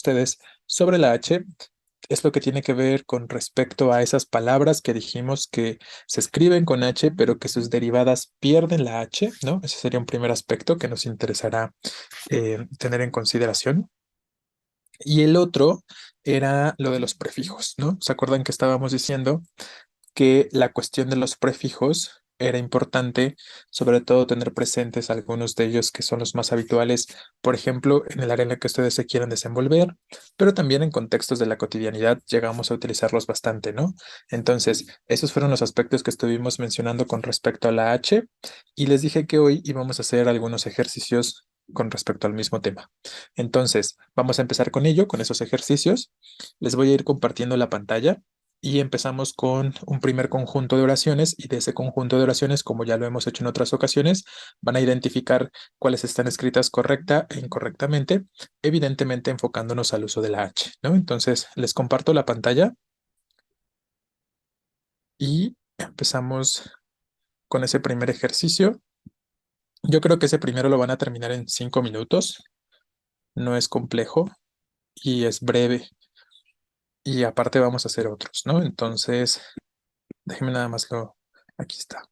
ustedes sobre la H es lo que tiene que ver con respecto a esas palabras que dijimos que se escriben con H, pero que sus derivadas pierden la H, ¿no? Ese sería un primer aspecto que nos interesará tener en consideración. Y el otro era lo de los prefijos, ¿no? ¿Se acuerdan que estábamos diciendo que la cuestión de los prefijos era importante, sobre todo tener presentes algunos de ellos que son los más habituales, por ejemplo, en el área en la que ustedes se quieran desenvolver, pero también en contextos de la cotidianidad llegamos a utilizarlos bastante, ¿no? Entonces, esos fueron los aspectos que estuvimos mencionando con respecto a la H y les dije que hoy íbamos a hacer algunos ejercicios con respecto al mismo tema. Entonces, vamos a empezar con ello, con esos ejercicios. Les voy a ir compartiendo la pantalla y empezamos con un primer conjunto de oraciones y de ese conjunto de oraciones, como ya lo hemos hecho en otras ocasiones, van a identificar cuáles están escritas correcta e incorrectamente, evidentemente enfocándonos al uso de la H, ¿no? Entonces, les comparto la pantalla y empezamos con ese primer ejercicio. Yo creo que ese primero lo van a terminar en 5 minutos, no es complejo y es breve y aparte vamos a hacer otros, ¿no? Entonces, déjenme nada más lo... Aquí está.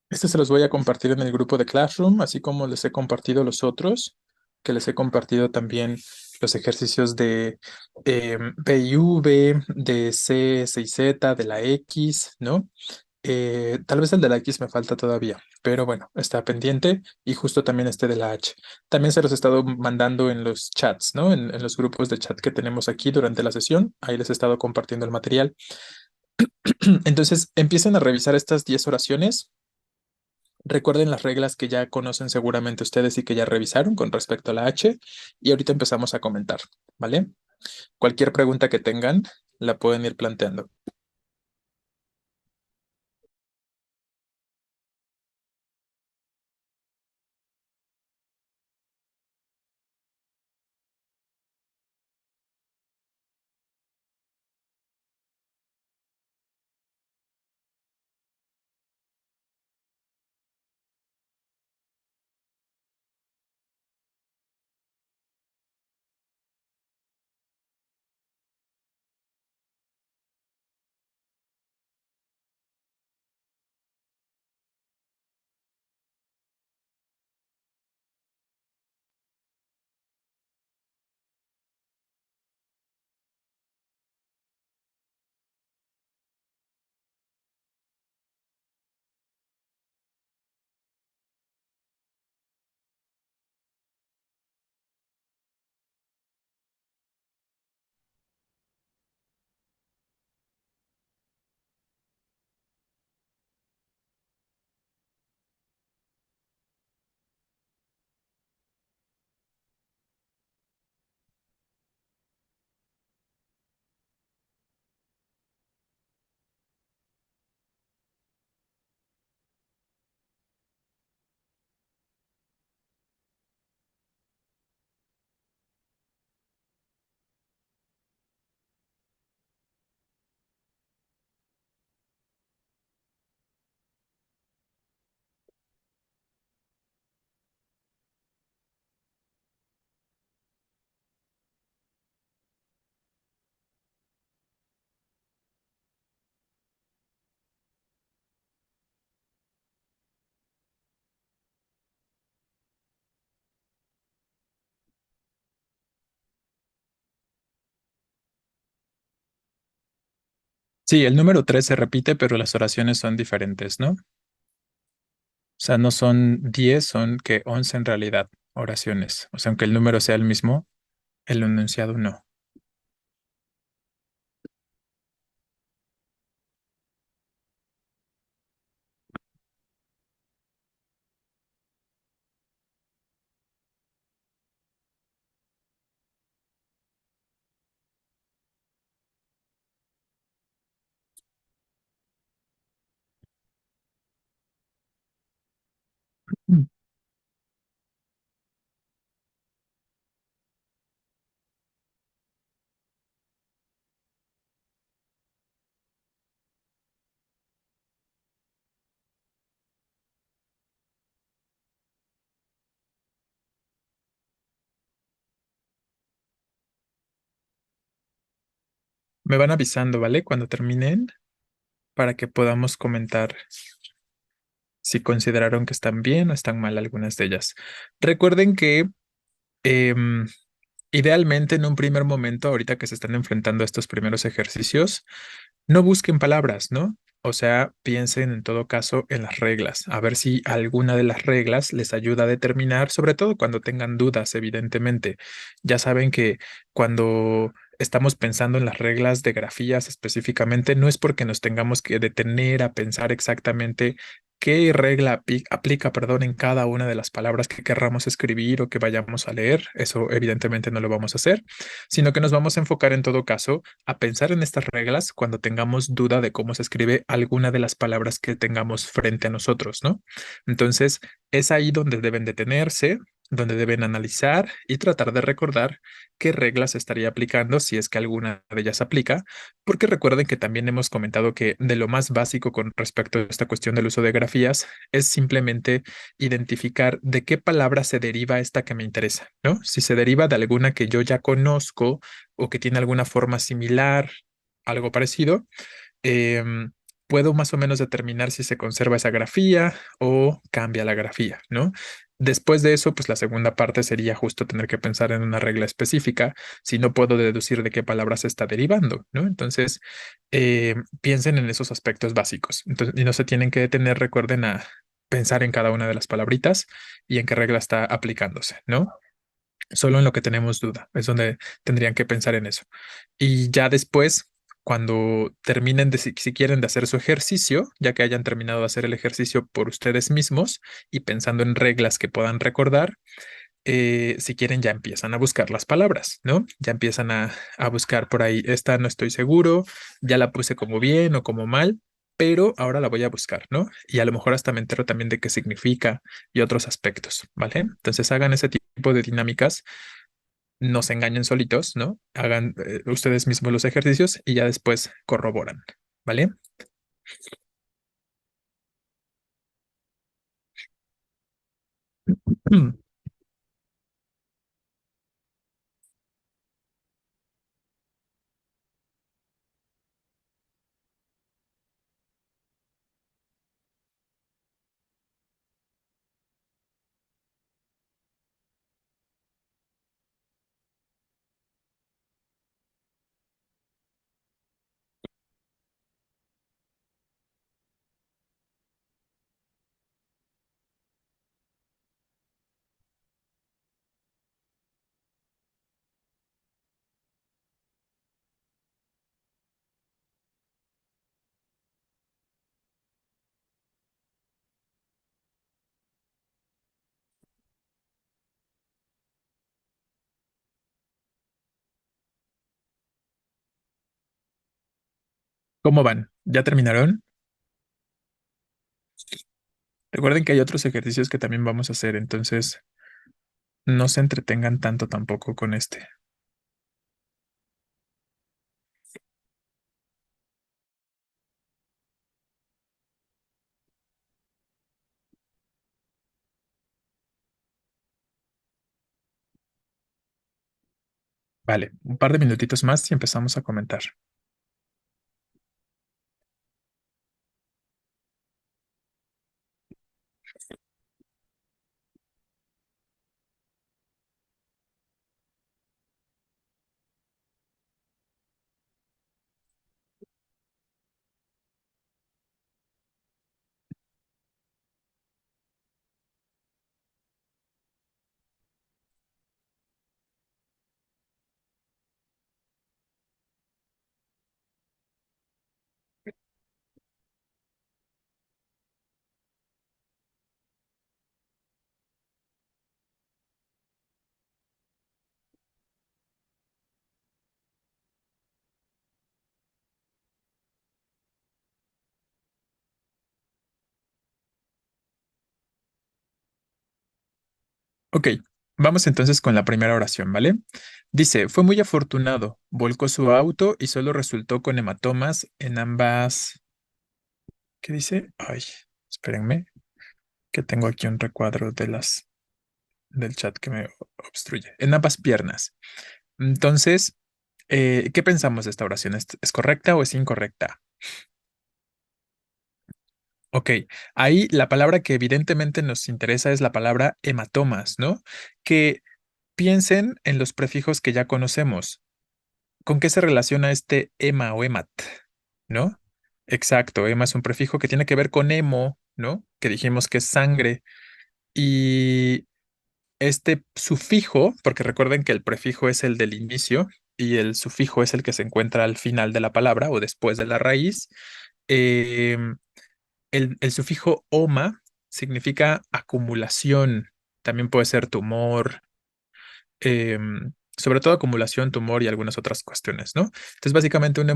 Este se los voy a compartir en el grupo de Classroom, así como les he compartido los otros, que les he compartido también los ejercicios de P y V, de C, S y Z, de la X, ¿no? Tal vez el de la X me falta todavía, pero bueno, está pendiente y justo también este de la H. También se los he estado mandando en los chats, ¿no? En los grupos de chat que tenemos aquí durante la sesión. Ahí les he estado compartiendo el material. Entonces, empiecen a revisar estas 10 oraciones. Recuerden las reglas que ya conocen seguramente ustedes y que ya revisaron con respecto a la H y ahorita empezamos a comentar, ¿vale? Cualquier pregunta que tengan, la pueden ir planteando. Sí, el número 3 se repite, pero las oraciones son diferentes, ¿no? O sea, no son 10, son que 11 en realidad oraciones. O sea, aunque el número sea el mismo, el enunciado no. Mm. Me van avisando, ¿vale? Cuando terminen para que podamos comentar si consideraron que están bien o están mal algunas de ellas. Recuerden que em, idealmente en un primer momento, ahorita que se están enfrentando a estos primeros ejercicios, no busquen palabras, ¿no? O sea, piensen en todo caso en las reglas, a ver si alguna de las reglas les ayuda a determinar, sobre todo cuando tengan dudas, evidentemente. Ya saben que cuando estamos pensando en las reglas de grafías específicamente, no es porque nos tengamos que detener a pensar exactamente qué regla aplica, perdón, en cada una de las palabras que querramos escribir o que vayamos a leer. Eso evidentemente no lo vamos a hacer, sino que nos vamos a enfocar en todo caso a pensar en estas reglas cuando tengamos duda de cómo se escribe alguna de las palabras que tengamos frente a nosotros, ¿no? Entonces, es ahí donde deben detenerse, donde deben analizar y tratar de recordar qué reglas estaría aplicando si es que alguna de ellas aplica, porque recuerden que también hemos comentado que de lo más básico con respecto a esta cuestión del uso de grafías es simplemente identificar de qué palabra se deriva esta que me interesa, ¿no? Si se deriva de alguna que yo ya conozco o que tiene alguna forma similar, algo parecido, em, puedo más o menos determinar si se conserva esa grafía o cambia la grafía, ¿no? Después de eso, pues la segunda parte sería justo tener que pensar en una regla específica, si no puedo deducir de qué palabra se está derivando, ¿no? Entonces, piensen en esos aspectos básicos. Entonces, y no se tienen que detener, recuerden a pensar en cada una de las palabritas y en qué regla está aplicándose, ¿no? Solo en lo que tenemos duda, es donde tendrían que pensar en eso. Y ya después, cuando terminen de, si quieren de hacer su ejercicio, ya que hayan terminado de hacer el ejercicio por ustedes mismos y pensando en reglas que puedan recordar, si quieren ya empiezan a buscar las palabras, ¿no? Ya empiezan a buscar por ahí, esta no estoy seguro, ya la puse como bien o como mal, pero ahora la voy a buscar, ¿no? Y a lo mejor hasta me entero también de qué significa y otros aspectos, ¿vale? Entonces hagan ese tipo de dinámicas, no se engañen solitos, ¿no? Hagan ustedes mismos los ejercicios y ya después corroboran, ¿vale? ¿Cómo van? ¿Ya terminaron? Recuerden que hay otros ejercicios que también vamos a hacer, entonces no se entretengan tanto tampoco con este. Vale, un par de minutitos más y empezamos a comentar. Ok, vamos entonces con la primera oración, ¿vale? Dice, fue muy afortunado, volcó su auto y solo resultó con hematomas en ambas... ¿Qué dice? Ay, espérenme, que tengo aquí un recuadro de del chat que me obstruye. En ambas piernas. Entonces, ¿Qué pensamos de esta oración? ¿Es correcta o es incorrecta? Ok, ahí la palabra que evidentemente nos interesa es la palabra hematomas, ¿no? Que piensen en los prefijos que ya conocemos. ¿Con qué se relaciona este hema o hemat? ¿No? Exacto, hema es un prefijo que tiene que ver con hemo, ¿no? Que dijimos que es sangre. Y este sufijo, porque recuerden que el prefijo es el del inicio y el sufijo es el que se encuentra al final de la palabra o después de la raíz. em, el sufijo oma significa acumulación. También puede ser tumor, sobre todo acumulación, tumor y algunas otras cuestiones, ¿no? Entonces, básicamente un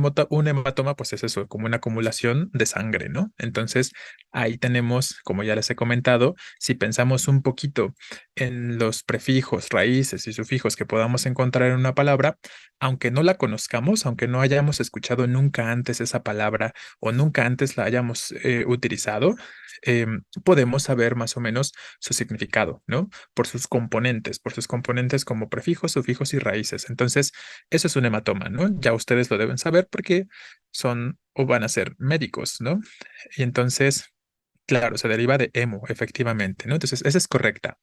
hematoma, pues es eso, como una acumulación de sangre, ¿no? Entonces, ahí tenemos, como ya les he comentado, si pensamos un poquito en los prefijos, raíces y sufijos que podamos encontrar en una palabra, aunque no la conozcamos, aunque no hayamos escuchado nunca antes esa palabra o nunca antes la hayamos utilizado, podemos saber más o menos su significado, ¿no? Por sus componentes como prefijos, sufijos y raíces. Entonces, eso es un hematoma, ¿no? Ya ustedes lo deben saber porque son o van a ser médicos, ¿no? Y entonces, claro, se deriva de hemo, efectivamente, ¿no? Entonces, esa es correcta.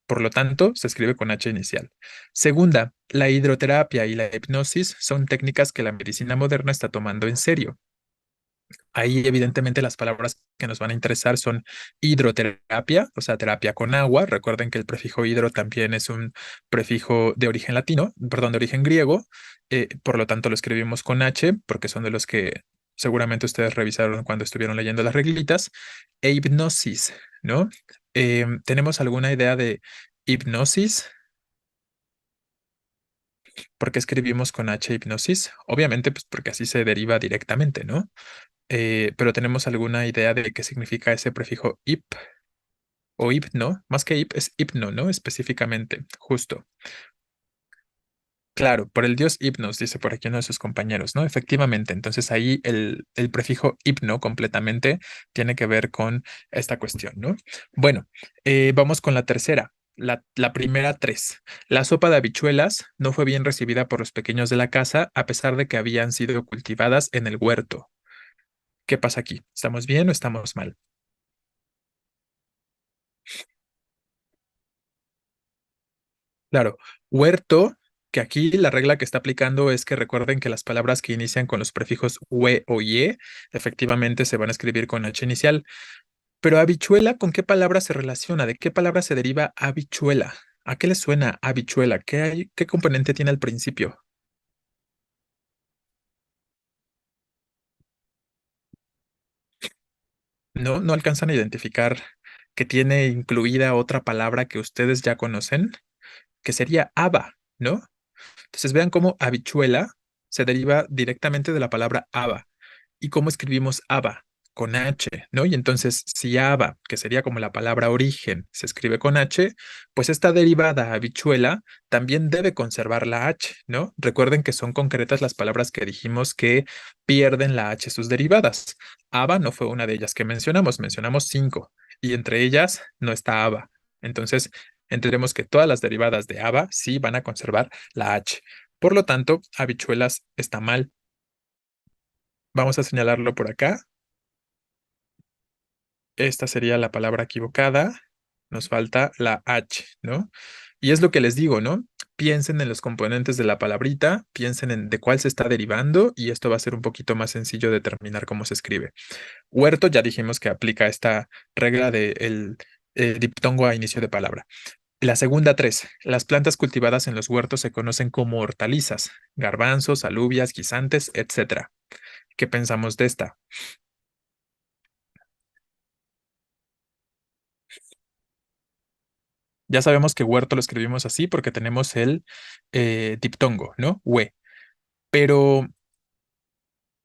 Por lo tanto, se escribe con H inicial. Segunda, la hidroterapia y la hipnosis son técnicas que la medicina moderna está tomando en serio. Ahí, evidentemente, las palabras que nos van a interesar son hidroterapia, o sea, terapia con agua. Recuerden que el prefijo hidro también es un prefijo de origen latino, perdón, de origen griego. Por lo tanto, lo escribimos con H, porque son de los que seguramente ustedes revisaron cuando estuvieron leyendo las reglitas. E hipnosis, ¿no? ¿Tenemos alguna idea de hipnosis? ¿Por qué escribimos con H hipnosis? Obviamente, pues porque así se deriva directamente, ¿no? Pero ¿tenemos alguna idea de qué significa ese prefijo hip o hipno? Más que hip es hipno, ¿no? Específicamente, justo. Claro, por el dios Hipnos, dice por aquí uno de sus compañeros, ¿no? Efectivamente, entonces ahí el prefijo hipno completamente tiene que ver con esta cuestión, ¿no? Bueno, vamos con la tercera. La primera tres. La sopa de habichuelas no fue bien recibida por los pequeños de la casa a pesar de que habían sido cultivadas en el huerto. ¿Qué pasa aquí? ¿Estamos bien o estamos mal? Claro, huerto, que aquí la regla que está aplicando es que recuerden que las palabras que inician con los prefijos ue o ye, efectivamente se van a escribir con H inicial. Pero habichuela, ¿con qué palabra se relaciona? ¿De qué palabra se deriva habichuela? ¿A qué le suena habichuela? ¿Qué componente tiene al principio? ¿No alcanzan a identificar que tiene incluida otra palabra que ustedes ya conocen? Que sería haba, ¿no? Entonces vean cómo habichuela se deriva directamente de la palabra haba. ¿Y cómo escribimos haba? Con H, ¿no? Y entonces, si haba, que sería como la palabra origen, se escribe con H, pues esta derivada habichuela también debe conservar la H, ¿no? Recuerden que son concretas las palabras que dijimos que pierden la H sus derivadas. Haba no fue una de ellas que mencionamos cinco, y entre ellas no está haba. Entonces, entenderemos que todas las derivadas de haba sí van a conservar la H. Por lo tanto, habichuelas está mal. Vamos a señalarlo por acá. Esta sería la palabra equivocada. Nos falta la H, ¿no? Y es lo que les digo, ¿no? Piensen en los componentes de la palabrita, piensen en de cuál se está derivando y esto va a ser un poquito más sencillo determinar cómo se escribe. Huerto, ya dijimos que aplica esta regla del diptongo a inicio de palabra. La segunda tres, las plantas cultivadas en los huertos se conocen como hortalizas, garbanzos, alubias, guisantes, etcétera. ¿Qué pensamos de esta? Ya sabemos que huerto lo escribimos así porque tenemos el diptongo, ¿no? Hue. Pero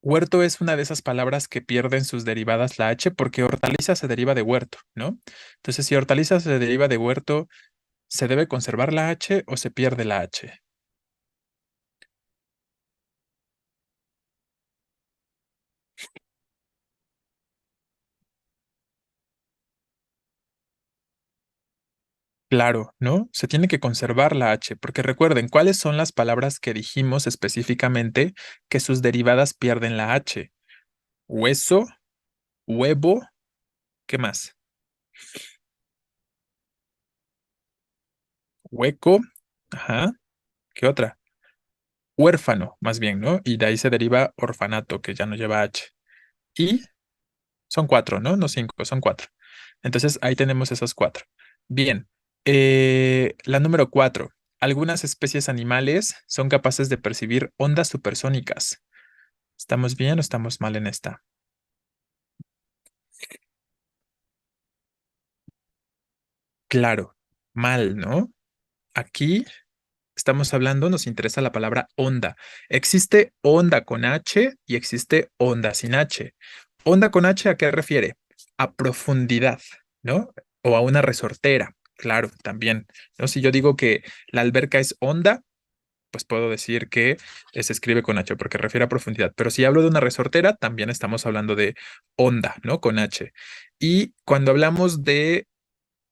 huerto es una de esas palabras que pierden sus derivadas la H porque hortaliza se deriva de huerto, ¿no? Entonces, si hortaliza se deriva de huerto, ¿se debe conservar la H o se pierde la H? Claro, ¿no? Se tiene que conservar la H, porque recuerden, ¿cuáles son las palabras que dijimos específicamente que sus derivadas pierden la H? Hueso, huevo, ¿qué más? Hueco, ajá, ¿qué otra? Huérfano, más bien, ¿no? Y de ahí se deriva orfanato, que ya no lleva H. Y son cuatro, ¿no? No cinco, son cuatro. Entonces ahí tenemos esos cuatro. Bien, la número cuatro. Algunas especies animales son capaces de percibir ondas supersónicas. ¿Estamos bien o estamos mal en esta? Claro, mal, ¿no? Aquí estamos hablando, nos interesa la palabra onda. Existe onda con H y existe onda sin H. Onda con H, ¿a qué refiere? A profundidad, ¿no? O a una resortera, claro, también, ¿no? Si yo digo que la alberca es honda, pues puedo decir que se escribe con H porque refiere a profundidad. Pero si hablo de una resortera, también estamos hablando de onda, ¿no? Con H. Y cuando hablamos de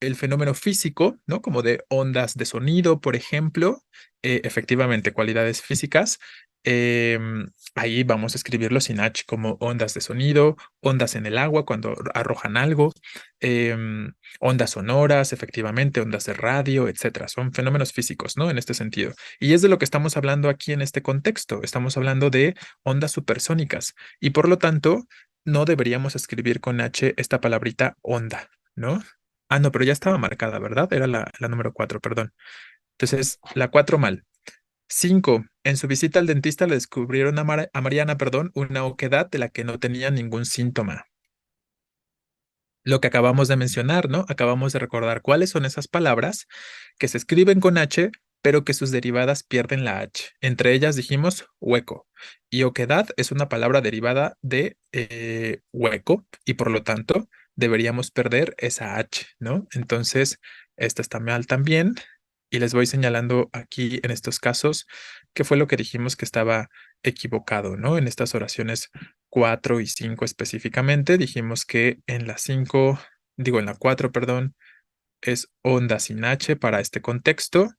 el fenómeno físico, ¿no? Como de ondas de sonido, por ejemplo, efectivamente, cualidades físicas. Ahí vamos a escribirlo sin H como ondas de sonido, ondas en el agua cuando arrojan algo, ondas sonoras, efectivamente, ondas de radio, etcétera. Son fenómenos físicos, ¿no? En este sentido. Y es de lo que estamos hablando aquí en este contexto. Estamos hablando de ondas supersónicas y por lo tanto no deberíamos escribir con H esta palabrita onda, ¿no? Ah, no, pero ya estaba marcada, ¿verdad? Era la número 4, perdón. Entonces, la 4 mal. 5. En su visita al dentista le descubrieron a Mariana, perdón, una oquedad de la que no tenía ningún síntoma. Lo que acabamos de mencionar, ¿no? Acabamos de recordar cuáles son esas palabras que se escriben con H, pero que sus derivadas pierden la H. Entre ellas dijimos hueco. Y oquedad es una palabra derivada de hueco y por lo tanto deberíamos perder esa H, ¿no? Entonces, esta está mal también. Y les voy señalando aquí en estos casos qué fue lo que dijimos que estaba equivocado, ¿no? En estas oraciones 4 y 5 específicamente, dijimos que en la 5, digo en la 4, perdón, es onda sin H para este contexto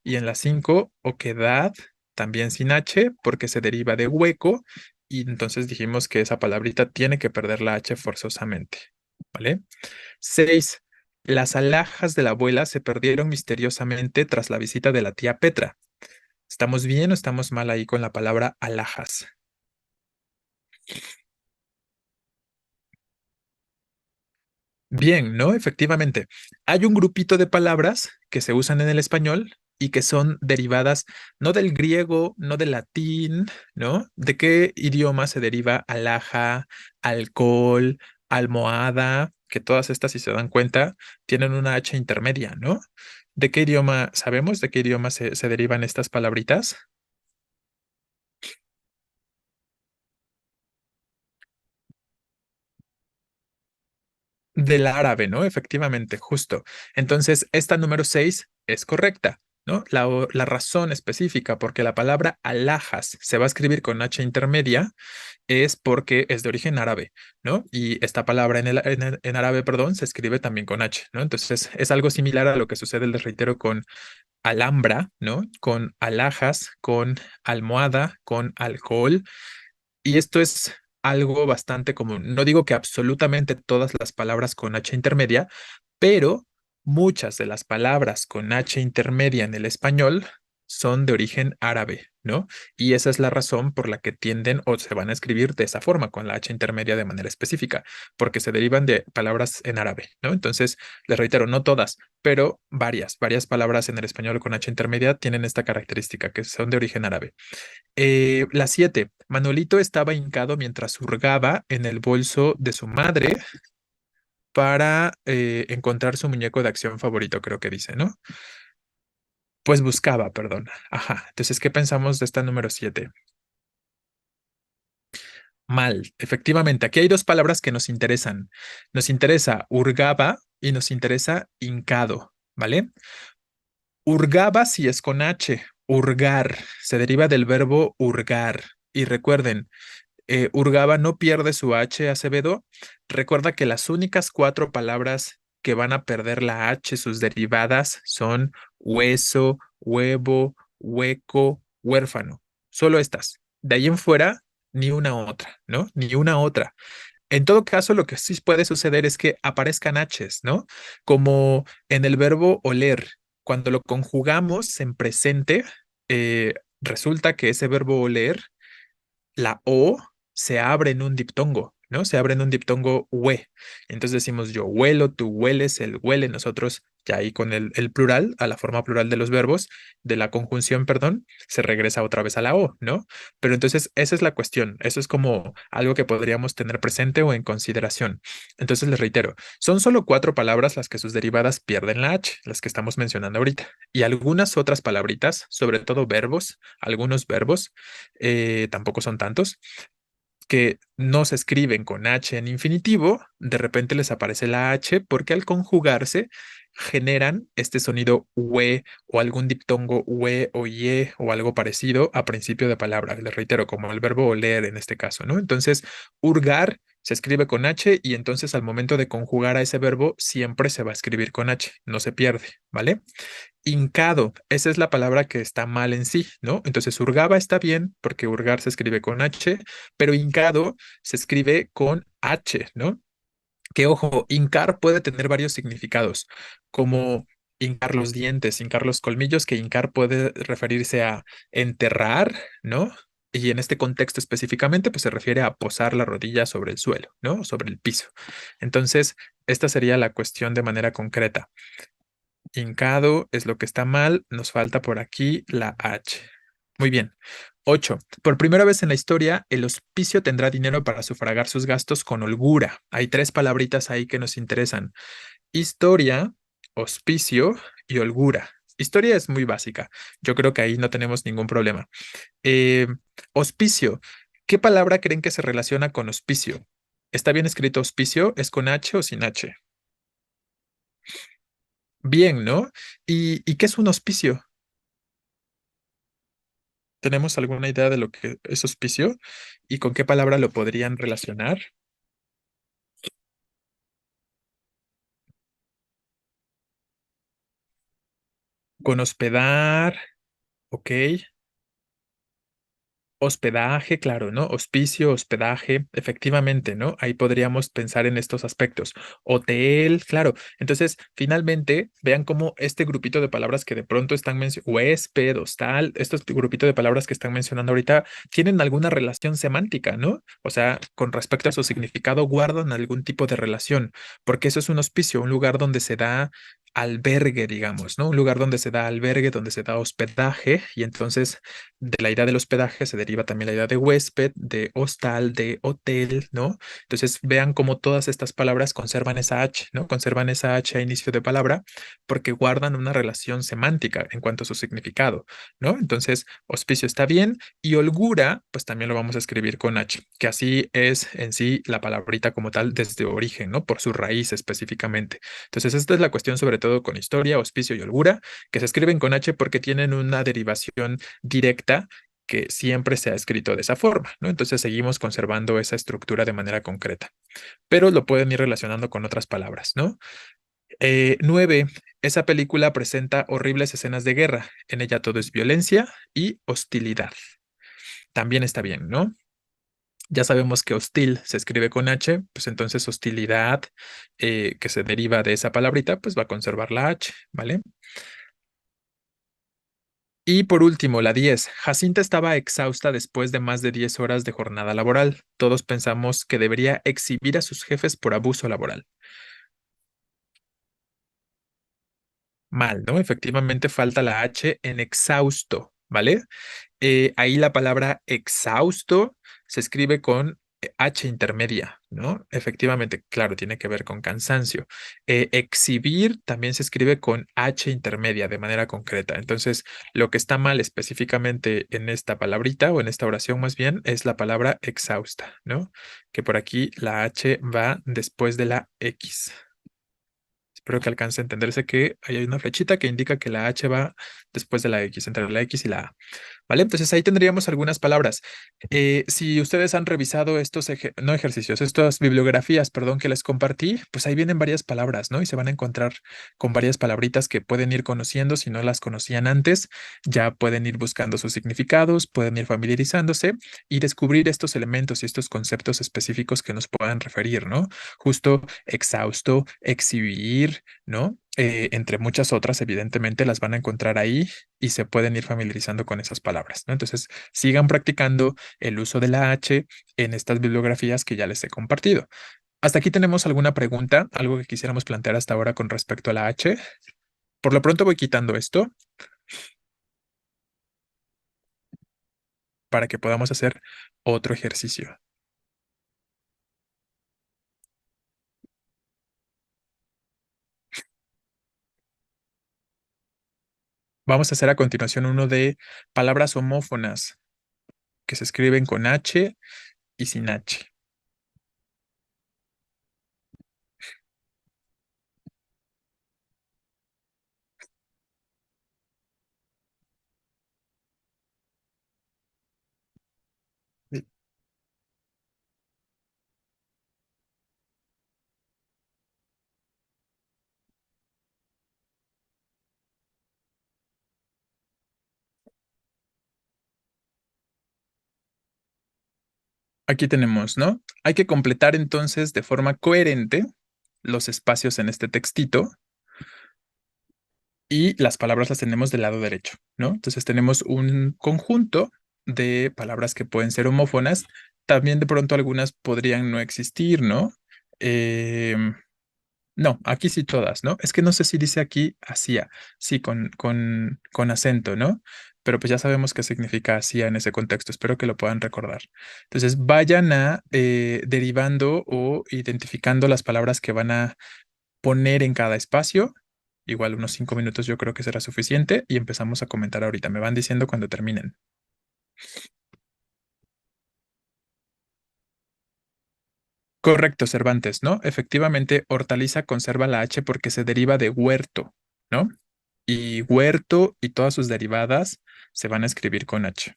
y en la 5, oquedad también sin H porque se deriva de hueco y entonces dijimos que esa palabrita tiene que perder la H forzosamente, ¿vale? 6. Las alhajas de la abuela se perdieron misteriosamente tras la visita de la tía Petra. ¿Estamos bien o estamos mal ahí con la palabra alhajas? Bien, ¿no? Efectivamente. Hay un grupito de palabras que se usan en el español y que son derivadas no del griego, no del latín, ¿no? ¿De qué idioma se deriva alhaja, alcohol, almohada? Que todas estas, si se dan cuenta, tienen una H intermedia, ¿no? ¿De qué idioma sabemos? ¿De qué idioma se derivan estas palabritas? Del árabe, ¿no? Efectivamente, justo. Entonces, esta número 6 es correcta, ¿no? La razón específica porque la palabra alhajas se va a escribir con H intermedia es porque es de origen árabe, ¿no? Y esta palabra en árabe, perdón, se escribe también con H, ¿no? Entonces, es algo similar a lo que sucede, les reitero, con alhambra, ¿no? Con alhajas, con almohada, con alcohol y esto es algo bastante común. No digo que absolutamente todas las palabras con H intermedia, pero muchas de las palabras con H intermedia en el español son de origen árabe, ¿no? Y esa es la razón por la que tienden o se van a escribir de esa forma, con la H intermedia de manera específica, porque se derivan de palabras en árabe, ¿no? Entonces, les reitero, no todas, pero varias palabras en el español con H intermedia tienen esta característica, que son de origen árabe. La 7. Manuelito estaba hincado mientras hurgaba en el bolso de su madre para encontrar su muñeco de acción favorito, creo que dice, ¿no? Pues buscaba, perdón. Ajá. Entonces, ¿qué pensamos de esta número 7? Mal. Efectivamente, aquí hay dos palabras que nos interesan. Nos interesa hurgaba y nos interesa hincado, ¿vale? Hurgaba si es con H. Hurgar. Se deriva del verbo hurgar. Y recuerden, Urgaba no pierde su H Acevedo. Recuerda que las únicas cuatro palabras que van a perder la H, sus derivadas son hueso, huevo, hueco, huérfano. Solo estas. De ahí en fuera, ni una otra, ¿no? Ni una otra. En todo caso, lo que sí puede suceder es que aparezcan H's, ¿no? Como en el verbo oler. Cuando lo conjugamos en presente, resulta que ese verbo oler, la O se abre en un diptongo, ¿no? Se abre en un diptongo hue. Entonces decimos yo huelo, tú hueles, él huele, nosotros ya ahí con el plural, a la forma plural de los verbos, de la conjunción, perdón, se regresa otra vez a la O, ¿no? Pero entonces esa es la cuestión, eso es como algo que podríamos tener presente o en consideración. Entonces les reitero, son solo cuatro palabras las que sus derivadas pierden la H, las que estamos mencionando ahorita, y algunas otras palabritas, sobre todo verbos, algunos verbos tampoco son tantos, que no se escriben con H en infinitivo, de repente les aparece la H porque al conjugarse generan este sonido ue o algún diptongo ue o ye o algo parecido a principio de palabra. Les reitero, como el verbo oler en este caso, ¿no? Entonces, hurgar se escribe con H y entonces al momento de conjugar a ese verbo siempre se va a escribir con H, no se pierde, ¿vale? Hincado, esa es la palabra que está mal en sí, ¿no? Entonces, hurgaba está bien porque hurgar se escribe con H, pero hincado se escribe con H, ¿no? Que ojo, hincar puede tener varios significados, como hincar los dientes, hincar los colmillos, que hincar puede referirse a enterrar, ¿no? Y en este contexto específicamente, pues se refiere a posar la rodilla sobre el suelo, ¿no? Sobre el piso. Entonces, esta sería la cuestión de manera concreta. Hincado es lo que está mal. Nos falta por aquí la H. Muy bien. 8. Por primera vez en la historia, el hospicio tendrá dinero para sufragar sus gastos con holgura. Hay tres palabritas ahí que nos interesan. Historia, hospicio y holgura. Historia es muy básica. Yo creo que ahí no tenemos ningún problema. Eh, Hospicio. ¿Qué palabra creen que se relaciona con hospicio? ¿Está bien escrito hospicio? ¿Es con H o sin H? Bien, ¿no? ¿Y qué es un hospicio? ¿Tenemos alguna idea de lo que es hospicio y con qué palabra lo podrían relacionar? Con hospedar, ok. Hospedaje, claro, ¿no? Hospicio, hospedaje, efectivamente, ¿no? Ahí podríamos pensar en estos aspectos. Hotel, claro. Entonces, finalmente, vean cómo este grupito de palabras que de pronto están mencionando, huésped, hostal, estos grupito de palabras que están mencionando ahorita, tienen alguna relación semántica, ¿no? O sea, con respecto a su significado, guardan algún tipo de relación, porque eso es un hospicio, un lugar donde se da albergue, digamos, ¿no? Un lugar donde se da albergue, donde se da hospedaje, y entonces de la idea del hospedaje se deriva también la idea de huésped, de hostal, de hotel, ¿no? Entonces vean cómo todas estas palabras conservan esa H, ¿no? Conservan esa H a inicio de palabra porque guardan una relación semántica en cuanto a su significado, ¿no? Entonces, hospicio está bien y holgura, pues también lo vamos a escribir con H, que así es en sí la palabrita como tal desde origen, ¿no? Por su raíz específicamente. Entonces, esta es la cuestión sobre todo con historia, hospicio y holgura, que se escriben con H porque tienen una derivación directa que siempre se ha escrito de esa forma, ¿no? Entonces seguimos conservando esa estructura de manera concreta, pero lo pueden ir relacionando con otras palabras, ¿no? 9. Esa película presenta horribles escenas de guerra. En ella todo es violencia y hostilidad. También está bien, ¿no? Ya sabemos que hostil se escribe con H, pues entonces hostilidad, que se deriva de esa palabrita, pues va a conservar la H, ¿vale? Y por último, la 10. Jacinta estaba exhausta después de más de 10 horas de jornada laboral. Todos pensamos que debería exhibir a sus jefes por abuso laboral. Mal, ¿no? Efectivamente falta la H en exhausto, ¿vale? Ahí la palabra exhausto se escribe con H intermedia, ¿no? Efectivamente, claro, tiene que ver con cansancio. Exhibir también se escribe con H intermedia de manera concreta. Entonces, lo que está mal específicamente en esta palabrita o en esta oración más bien es la palabra exhausta, ¿no? Que por aquí la H va después de la X. Espero que alcance a entenderse que ahí hay una flechita que indica que la H va después de la X, entre la X y la A. ¿Vale? Entonces ahí tendríamos algunas palabras. Si ustedes han revisado estos, no ejercicios, estas bibliografías, perdón, que les compartí, pues ahí vienen varias palabras, ¿no? Y se van a encontrar con varias palabritas que pueden ir conociendo. Si no las conocían antes, ya pueden ir buscando sus significados, pueden ir familiarizándose y descubrir estos elementos y estos conceptos específicos que nos puedan referir, ¿no? Justo exhausto, exhibir, ¿no? Entre muchas otras, evidentemente, las van a encontrar ahí y se pueden ir familiarizando con esas palabras, ¿no? Entonces, sigan practicando el uso de la H en estas bibliografías que ya les he compartido. ¿Hasta aquí tenemos alguna pregunta, algo que quisiéramos plantear hasta ahora con respecto a la H? Por lo pronto voy quitando esto para que podamos hacer otro ejercicio. Vamos a hacer a continuación uno de palabras homófonas que se escriben con H y sin H. Aquí tenemos, ¿no? Hay que completar entonces de forma coherente los espacios en este textito y las palabras las tenemos del lado derecho, ¿no? Entonces tenemos un conjunto de palabras que pueden ser homófonas. También de pronto algunas podrían no existir, ¿no? Em, no, aquí sí todas, ¿no? Es que no sé si dice aquí hacía, sí, con acento, ¿no? Pero pues ya sabemos qué significa hacía en ese contexto. Espero que lo puedan recordar. Entonces vayan a derivando o identificando las palabras que van a poner en cada espacio. Igual unos 5 minutos yo creo que será suficiente y empezamos a comentar ahorita. Me van diciendo cuando terminen. Correcto, Cervantes, ¿no? Efectivamente, hortaliza conserva la H porque se deriva de huerto, ¿no? Y huerto y todas sus derivadas se van a escribir con H.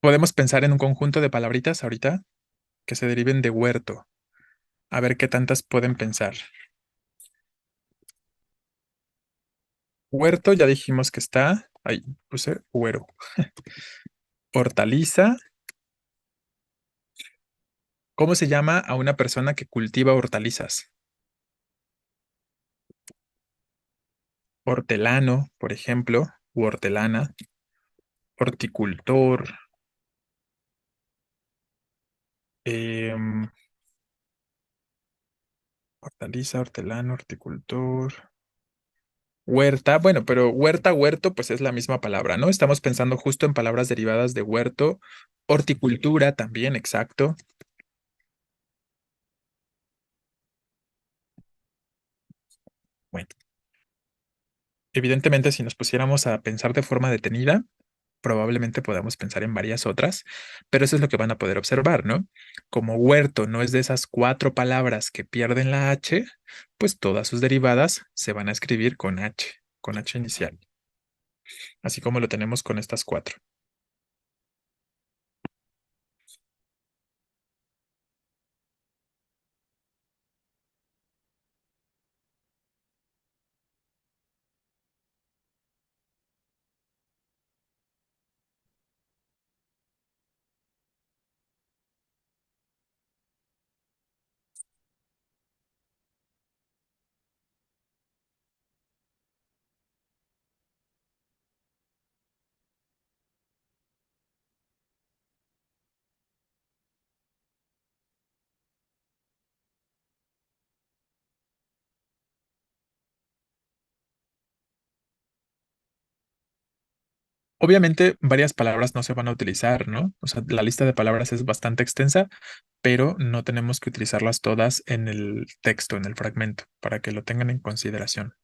Podemos pensar en un conjunto de palabritas ahorita que se deriven de huerto. A ver qué tantas pueden pensar. Huerto, ya dijimos que está. Ahí puse huero. Hortaliza. ¿Cómo se llama a una persona que cultiva hortalizas? Hortelano, por ejemplo, u hortelana. Horticultor. em, Hortaliza, hortelano, horticultor. Huerta, bueno, pero huerta, huerto, pues es la misma palabra, ¿no? Estamos pensando justo en palabras derivadas de huerto, horticultura también, exacto. Bueno, evidentemente si nos pusiéramos a pensar de forma detenida, probablemente podamos pensar en varias otras, pero eso es lo que van a poder observar, ¿no? Como huerto no es de esas 4 palabras que pierden la H, pues todas sus derivadas se van a escribir con H inicial, así como lo tenemos con estas 4. Obviamente, varias palabras no se van a utilizar, ¿no? O sea, la lista de palabras es bastante extensa, pero no tenemos que utilizarlas todas en el texto, en el fragmento, para que lo tengan en consideración.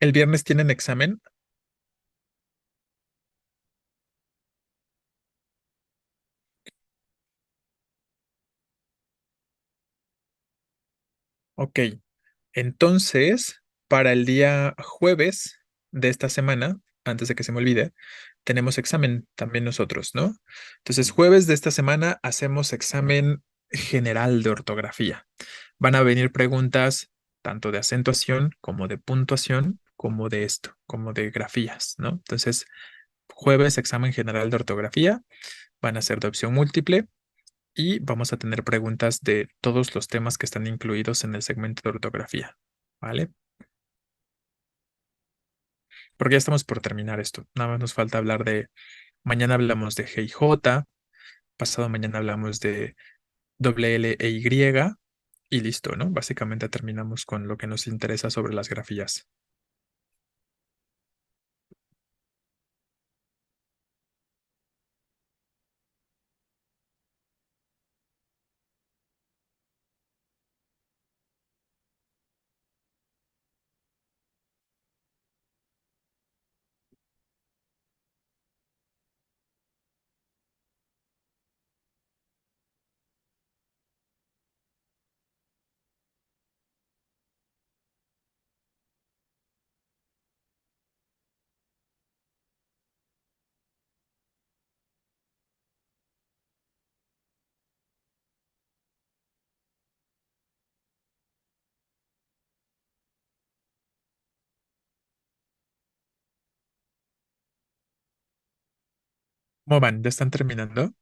¿El viernes tienen examen? Ok, entonces, para el día jueves de esta semana, antes de que se me olvide, tenemos examen también nosotros, ¿no? Entonces, jueves de esta semana hacemos examen general de ortografía. Van a venir preguntas tanto de acentuación como de puntuación, como de esto, como de grafías, ¿no? Entonces, jueves examen general de ortografía, van a ser de opción múltiple y vamos a tener preguntas de todos los temas que están incluidos en el segmento de ortografía, ¿vale? Porque ya estamos por terminar esto. Nada más nos falta hablar de, mañana hablamos de G y J, pasado mañana hablamos de doble L e Y y listo, ¿no? Básicamente terminamos con lo que nos interesa sobre las grafías. ¿Cómo van? ¿Ya están terminando?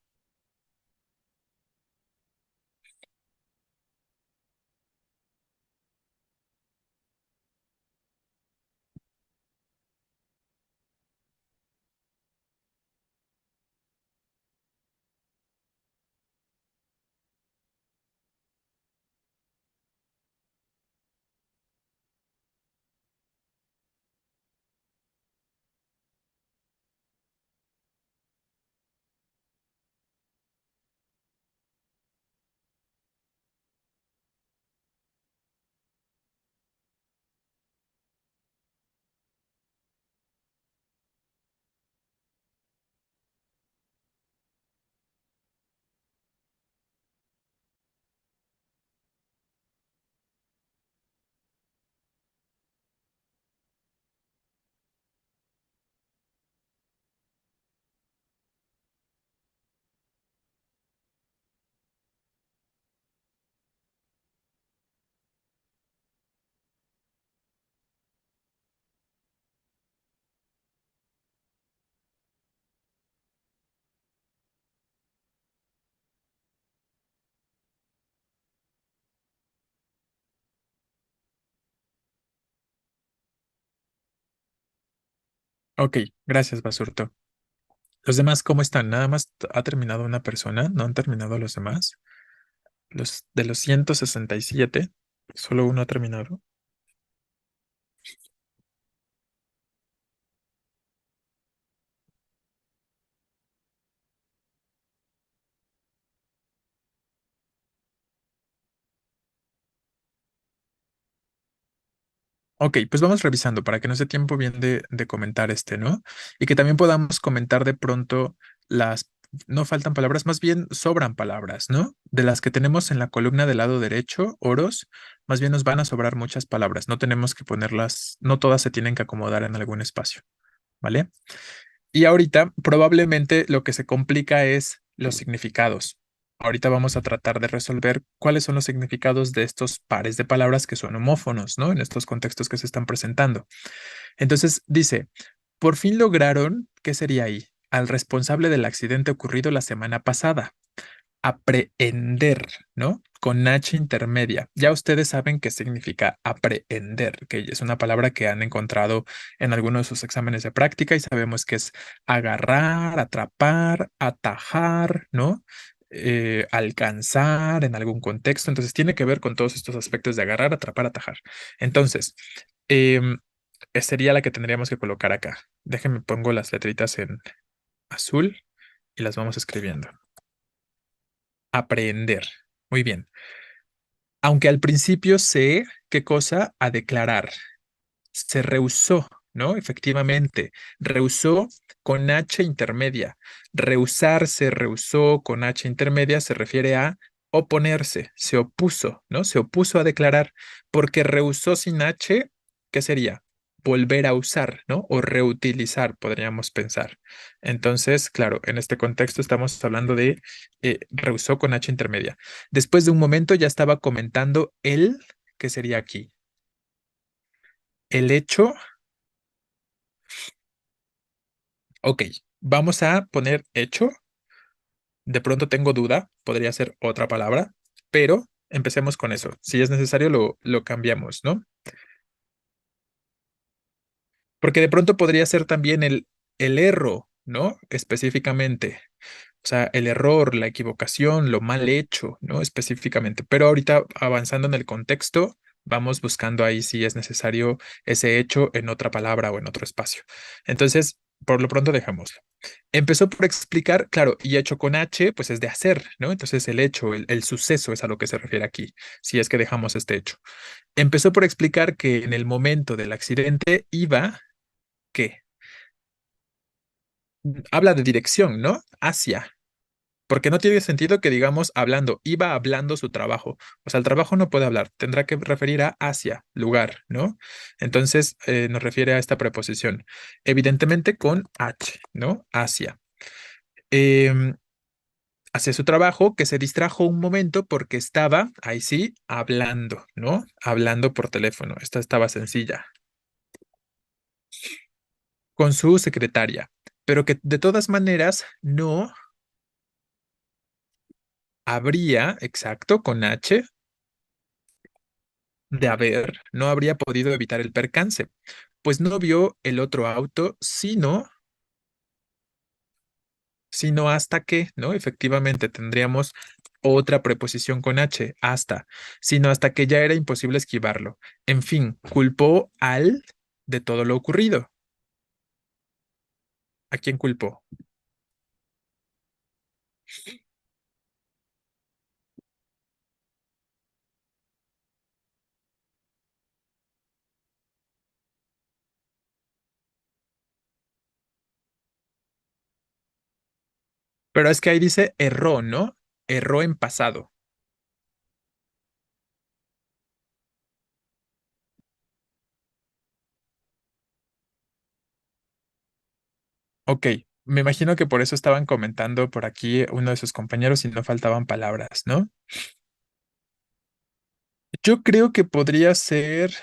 Ok, gracias, Basurto. ¿Los demás cómo están? Nada más ha terminado una persona, no han terminado los demás. Los de los 167, solo uno ha terminado. Ok, pues vamos revisando para que nos dé tiempo bien de comentar este, ¿no? Y que también podamos comentar de pronto las, no faltan palabras, más bien sobran palabras, ¿no? De las que tenemos en la columna del lado derecho, oros, más bien nos van a sobrar muchas palabras. No tenemos que ponerlas, no todas se tienen que acomodar en algún espacio, ¿vale? Y ahorita probablemente lo que se complica es los significados. Ahorita vamos a tratar de resolver cuáles son los significados de estos pares de palabras que son homófonos, ¿no? En estos contextos que se están presentando. Entonces dice, por fin lograron, ¿qué sería ahí? Al responsable del accidente ocurrido la semana pasada aprehender, ¿no? Con H intermedia. Ya ustedes saben qué significa aprehender, que es una palabra que han encontrado en algunos de sus exámenes de práctica y sabemos que es agarrar, atrapar, atajar, ¿no? Alcanzar en algún contexto. Entonces tiene que ver con todos estos aspectos de agarrar, atrapar, atajar. Entonces, em, sería la que tendríamos que colocar acá. Déjenme pongo las letritas en azul y las vamos escribiendo. Aprender. Muy bien. Aunque al principio sé qué cosa a declarar. se rehusó, ¿no? Efectivamente, rehusó con H intermedia. Rehusarse, rehusó con H intermedia se refiere a oponerse, se opuso, ¿no? Se opuso a declarar, porque rehusó sin H, ¿qué sería? Volver a usar, ¿no? O reutilizar, podríamos pensar. Entonces, claro, en este contexto estamos hablando de rehusó con H intermedia. Después de un momento ya estaba comentando el, ¿qué sería aquí? El hecho, ok, vamos a poner hecho. De pronto tengo duda, podría ser otra palabra, pero empecemos con eso. Si es necesario, lo cambiamos, ¿no? Porque de pronto podría ser también el erro, ¿no? Específicamente. O sea, el error, la equivocación, lo mal hecho, ¿no? Específicamente. Pero ahorita avanzando en el contexto, vamos buscando ahí si es necesario ese hecho en otra palabra o en otro espacio. Entonces, por lo pronto dejémoslo. Empezó por explicar, claro, y hecho con H, pues es de hacer, ¿no? Entonces el hecho, el suceso es a lo que se refiere aquí, si es que dejamos este hecho. Empezó por explicar que en el momento del accidente iba, ¿qué? Habla de dirección, ¿no? Hacia. Porque no tiene sentido que digamos hablando, iba hablando su trabajo. O sea, el trabajo no puede hablar, tendrá que referir a hacia, lugar, ¿no? Entonces nos refiere a esta preposición. Evidentemente con H, ¿no? Hacia. Em, Hacia su trabajo, que se distrajo un momento porque estaba, ahí sí, hablando, ¿no? Hablando por teléfono. Esta estaba sencilla. Con su secretaria. Pero que de todas maneras no habría, exacto, con H, de haber, no habría podido evitar el percance, pues no vio el otro auto, sino hasta que, ¿no? Efectivamente, tendríamos otra preposición con H, hasta, sino hasta que ya era imposible esquivarlo. En fin, culpó al de todo lo ocurrido. ¿A quién culpó? Pero es que ahí dice erró, ¿no? Erró en pasado. Ok, me imagino que por eso estaban comentando por aquí uno de sus compañeros y no faltaban palabras, ¿no? Yo creo que podría ser,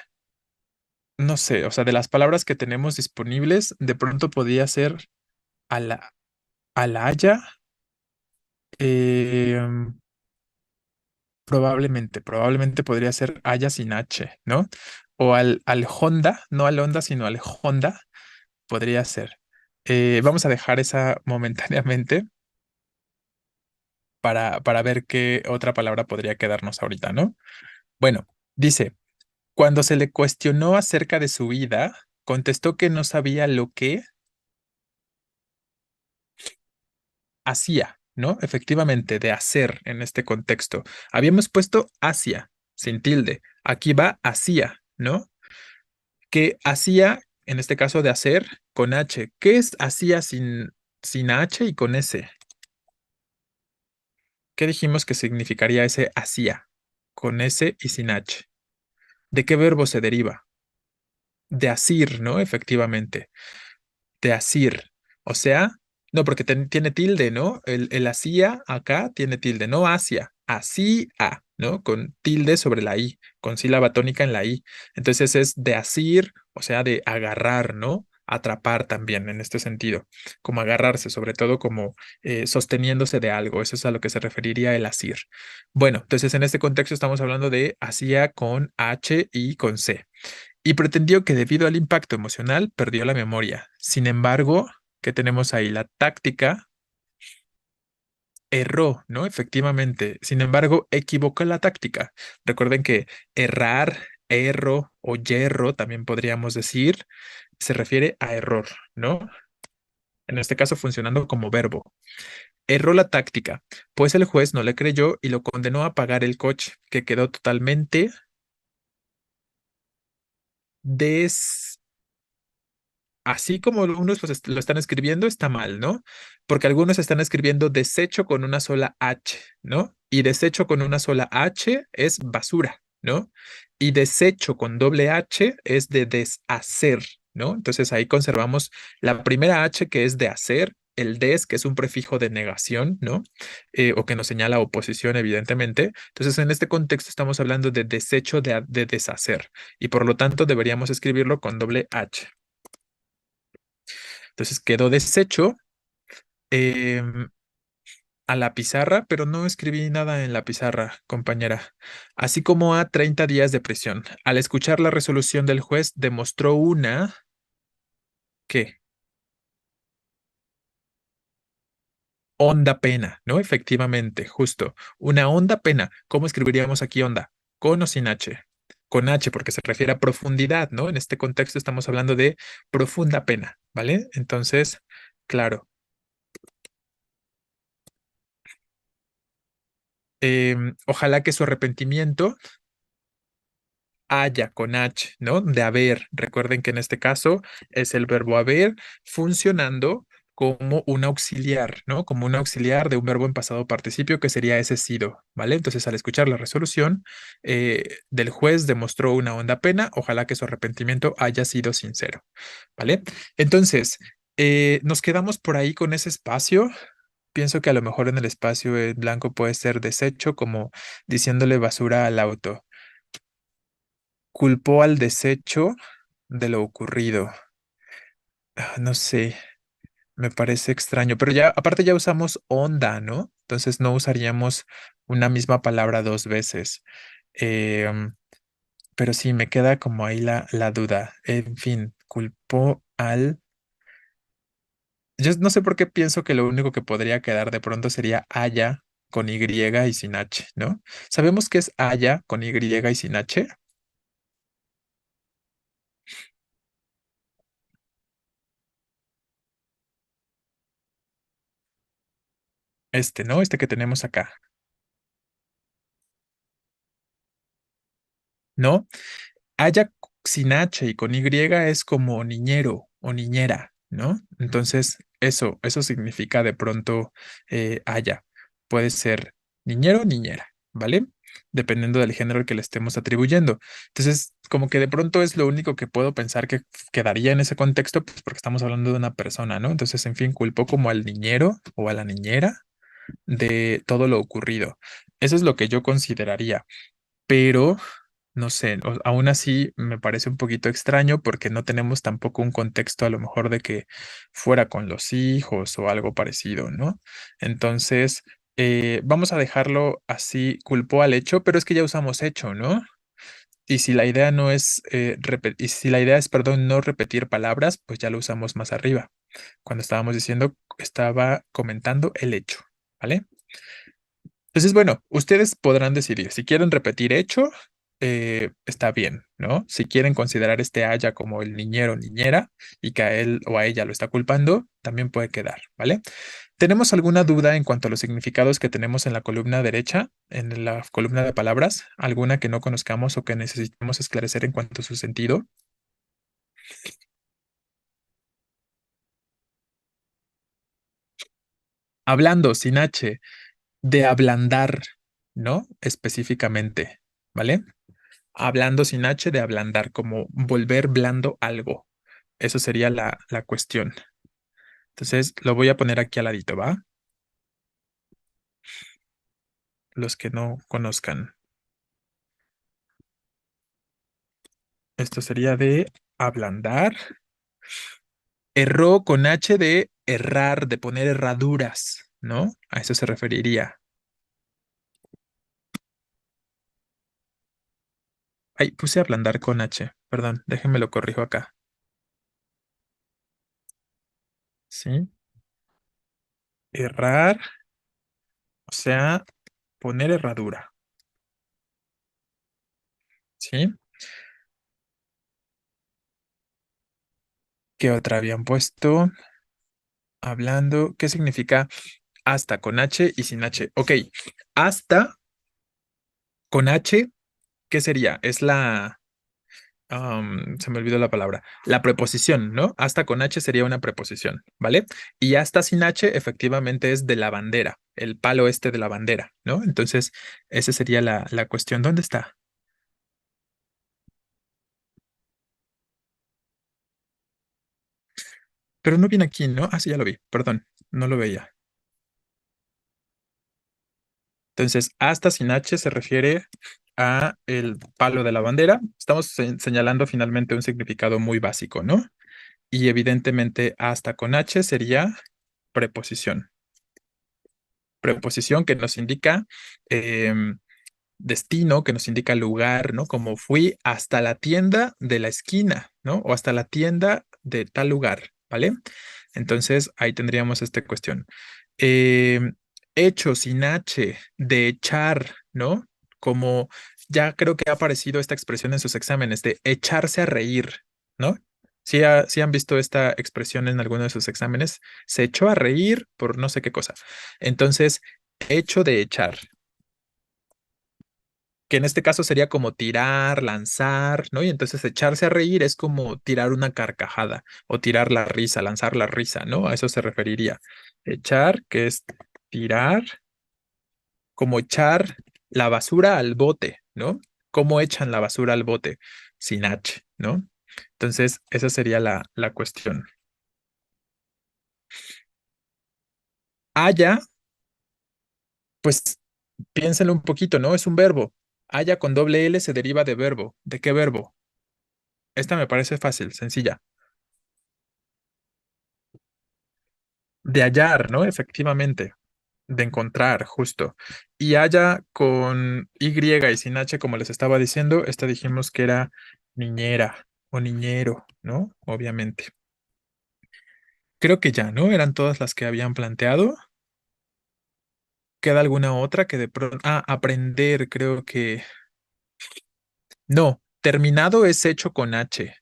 no sé, o sea, de las palabras que tenemos disponibles, de pronto podría ser a la Haya, eh, probablemente podría ser Haya sin H, ¿no? O al Honda, no al Honda, sino al Honda, podría ser. Vamos a dejar esa momentáneamente para ver qué otra palabra podría quedarnos ahorita, ¿no? Bueno, dice, cuando se le cuestionó acerca de su vida, contestó que no sabía lo que hacía, ¿no? Efectivamente, de hacer en este contexto. Habíamos puesto hacia, sin tilde. Aquí va hacía, ¿no? Que hacía, en este caso de hacer, con H. ¿Qué es hacía sin H y con S? ¿Qué dijimos que significaría ese hacía? Con S y sin H. ¿De qué verbo se deriva? De asir, ¿no? Efectivamente. De asir. O sea, no, porque tiene tilde, ¿no? El hacía acá tiene tilde, no hacia, así a, ¿no? Con tilde sobre la i, con sílaba tónica en la i. Entonces es de asir, o sea, de agarrar, ¿no? Atrapar también en este sentido, como agarrarse, sobre todo como sosteniéndose de algo. Eso es a lo que se referiría el asir. Bueno, entonces en este contexto estamos hablando de hacía con H y con C y pretendió que debido al impacto emocional perdió la memoria. Sin embargo, ¿qué tenemos ahí? La táctica erró, ¿no? Efectivamente. Sin embargo, equivocó la táctica. Recuerden que errar, erro o yerro, también podríamos decir, se refiere a error, ¿no? En este caso funcionando como verbo. Erró la táctica, pues el juez no le creyó y lo condenó a pagar el coche, que quedó totalmente des, así como unos lo están escribiendo, está mal, ¿no? Porque algunos están escribiendo desecho con una sola H, ¿no? Y desecho con una sola H es basura, ¿no? Y desecho con doble H es de deshacer, ¿no? Entonces ahí conservamos la primera H que es de hacer, el des, que es un prefijo de negación, ¿no? O que nos señala oposición, evidentemente. Entonces en este contexto estamos hablando de desecho de deshacer y por lo tanto deberíamos escribirlo con doble H. Entonces quedó deshecho em, a la pizarra, pero no escribí nada en la pizarra, compañera. Así como a 30 días de prisión. Al escuchar la resolución del juez, demostró una ¿qué? Honda pena, ¿no? Efectivamente, justo. Una honda pena. ¿Cómo escribiríamos aquí honda? ¿Con o sin H? Con H, porque se refiere a profundidad, ¿no? En este contexto estamos hablando de profunda pena, ¿vale? Entonces, claro. Ojalá que su arrepentimiento haya con H, ¿no? De haber. Recuerden que en este caso es el verbo haber funcionando como un auxiliar, ¿no? Como un auxiliar de un verbo en pasado participio que sería ese sido, ¿vale? Entonces, al escuchar la resolución del juez demostró una honda pena, ojalá que su arrepentimiento haya sido sincero, ¿vale? Entonces, nos quedamos por ahí con ese espacio. Pienso que a lo mejor en el espacio en blanco puede ser desecho, como diciéndole basura al auto. Culpó al desecho de lo ocurrido. No sé, me parece extraño, pero ya, aparte ya usamos onda, ¿no? Entonces no usaríamos una misma palabra dos veces. Em, pero sí, me queda como ahí la duda. En fin, culpó al... Yo no sé por qué pienso que lo único que podría quedar de pronto sería haya con Y y sin H, ¿no? ¿Sabemos qué es haya con Y y sin H? Este, ¿no? Este que tenemos acá, ¿no? Haya sin H y con Y es como niñero o niñera, ¿no? Entonces, eso significa de pronto haya. Puede ser niñero o niñera, ¿vale? Dependiendo del género al que le estemos atribuyendo. Entonces, como que de pronto es lo único que puedo pensar que quedaría en ese contexto, pues porque estamos hablando de una persona, ¿no? Entonces, en fin, culpó como al niñero o a la niñera de todo lo ocurrido. Eso es lo que yo consideraría, pero no sé, aún así me parece un poquito extraño porque no tenemos tampoco un contexto a lo mejor de que fuera con los hijos o algo parecido, ¿no? Entonces, vamos a dejarlo así, culpó al hecho, pero es que ya usamos hecho, ¿no? Y si la idea no es, y si la idea es, perdón, no repetir palabras, pues ya lo usamos más arriba, cuando estábamos diciendo, estaba comentando el hecho, ¿vale? Entonces, bueno, ustedes podrán decidir. Si quieren repetir hecho, está bien, ¿no? Si quieren considerar este haya como el niñero o niñera y que a él o a ella lo está culpando, también puede quedar, ¿vale? ¿Tenemos alguna duda en cuanto a los significados que tenemos en la columna derecha, en la columna de palabras? ¿Alguna que no conozcamos o que necesitemos esclarecer en cuanto a su sentido? Hablando sin H, de ablandar, ¿no? Específicamente, ¿vale? Hablando sin H de ablandar, como volver blando algo. Eso sería la cuestión. Entonces, lo voy a poner aquí al ladito, ¿va? Los que no conozcan. Esto sería de ablandar. Erró con H de errar, de poner herraduras, ¿no? A eso se referiría. Ay, puse ablandar con H. Perdón, déjenme lo corrijo acá. ¿Sí? Errar, o sea, poner herradura. ¿Sí? ¿Qué otra habían puesto? Hablando, ¿qué significa hasta con H y sin H? Ok, hasta con H, ¿qué sería? Es la... Se me olvidó la palabra. La preposición, ¿no? Hasta con H sería una preposición, ¿vale? Y hasta sin H efectivamente es de la bandera, el palo este de la bandera, ¿no? Entonces, esa sería la cuestión. ¿Dónde está? Pero no viene aquí, ¿no? Ah, sí, ya lo vi, perdón, no lo veía. Entonces, hasta sin H se refiere a el palo de la bandera. Estamos señalando finalmente un significado muy básico, ¿no? Y evidentemente hasta con H sería preposición. Preposición que nos indica destino, que nos indica lugar, ¿no? Como fui hasta la tienda de la esquina, ¿no? O hasta la tienda de tal lugar, ¿vale? Entonces ahí tendríamos esta cuestión. Eh, Hecho sin H, de echar, ¿no? Como ya creo que ha aparecido esta expresión en sus exámenes, de echarse a reír, ¿no? Sí han visto esta expresión en alguno de sus exámenes, se echó a reír por no sé qué cosa. Entonces, hecho de echar, que en este caso sería como tirar, lanzar, ¿no? Y entonces echarse a reír es como tirar una carcajada o tirar la risa, lanzar la risa, ¿no? A eso se referiría. Echar, que es tirar, como echar la basura al bote, ¿no? ¿Cómo echan la basura al bote? Sin H, ¿no? Entonces, esa sería la cuestión. Haya, pues piénsenlo un poquito, ¿no? Es un verbo. Haya con doble L se deriva de verbo. ¿De qué verbo? Esta me parece fácil, sencilla. De hallar, ¿no? Efectivamente, de encontrar, justo. Y haya con Y y sin H, como les estaba diciendo, esta dijimos que era niñera o niñero, ¿no? Obviamente. Creo que ya, ¿no? Eran todas las que habían planteado. ¿Queda alguna otra que de pronto... Ah, aprender, creo que... No, terminado es hecho con H,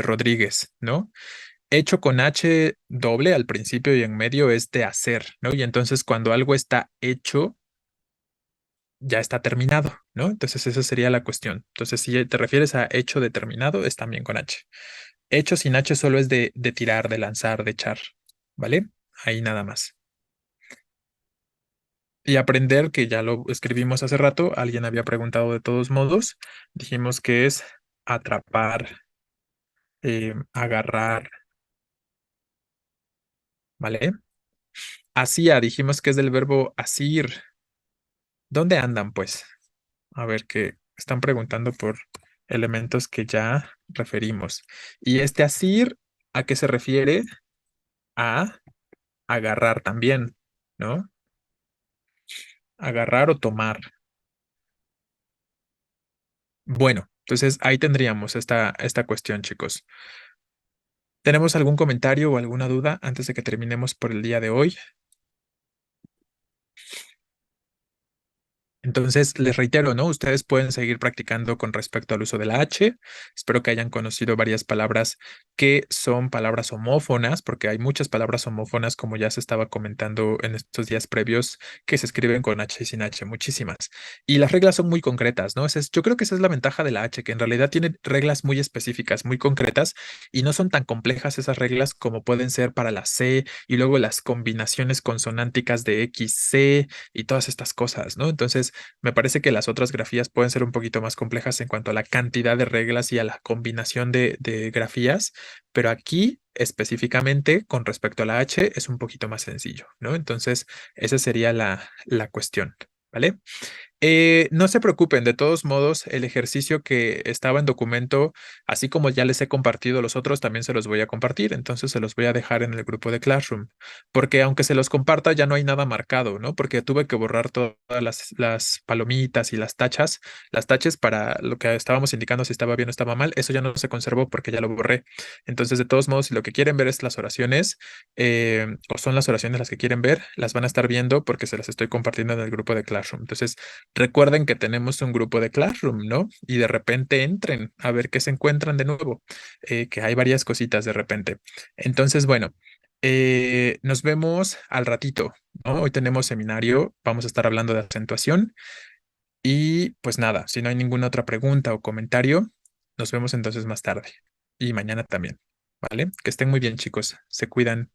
Rodríguez, ¿no? Hecho con H doble al principio y en medio es de hacer, ¿no? Y entonces cuando algo está hecho, ya está terminado, ¿no? Entonces esa sería la cuestión. Entonces si te refieres a hecho determinado, es también con H. Hecho sin H solo es de tirar, de lanzar, de echar, ¿vale? Ahí nada más. Y aprender, que ya lo escribimos hace rato, alguien había preguntado de todos modos, dijimos que es atrapar, agarrar, ¿vale? Asía, dijimos que es del verbo asir. ¿Dónde andan, pues? A ver, que están preguntando por elementos que ya referimos. Y este asir, ¿a qué se refiere? A agarrar también, ¿no? Agarrar o tomar. Bueno, entonces ahí tendríamos esta cuestión, chicos. ¿Tenemos algún comentario o alguna duda antes de que terminemos por el día de hoy? Entonces, les reitero, ¿no? Ustedes pueden seguir practicando con respecto al uso de la H. Espero que hayan conocido varias palabras que son palabras homófonas, porque hay muchas palabras homófonas, como ya se estaba comentando en estos días previos, que se escriben con H y sin H, muchísimas. Y las reglas son muy concretas, ¿no? Yo creo que esa es la ventaja de la H, que en realidad tiene reglas muy específicas, muy concretas, y no son tan complejas esas reglas como pueden ser para la C y luego las combinaciones consonánticas de X, C y todas estas cosas, ¿no? Entonces, me parece que las otras grafías pueden ser un poquito más complejas en cuanto a la cantidad de reglas y a la combinación de grafías, pero aquí específicamente con respecto a la H es un poquito más sencillo, ¿no? Entonces, esa sería la cuestión, ¿vale? No se preocupen, de todos modos, el ejercicio que estaba en documento, así como ya les he compartido los otros, también se los voy a compartir, entonces se los voy a dejar en el grupo de Classroom, porque aunque se los comparta ya no hay nada marcado, ¿no? Porque tuve que borrar todas las palomitas y las taches para lo que estábamos indicando si estaba bien o estaba mal, eso ya no se conservó porque ya lo borré. Entonces, de todos modos, si lo que quieren ver es las oraciones, o son las oraciones las que quieren ver, las van a estar viendo porque se las estoy compartiendo en el grupo de Classroom. Entonces, recuerden que tenemos un grupo de Classroom, ¿no? Y de repente entren a ver qué se encuentran de nuevo, que hay varias cositas de repente. Entonces, bueno, nos vemos al ratito, ¿no? Hoy tenemos seminario, vamos a estar hablando de acentuación y pues nada, si no hay ninguna otra pregunta o comentario, Nos vemos entonces más tarde y mañana también, ¿vale? Que estén muy bien, chicos. Se cuidan.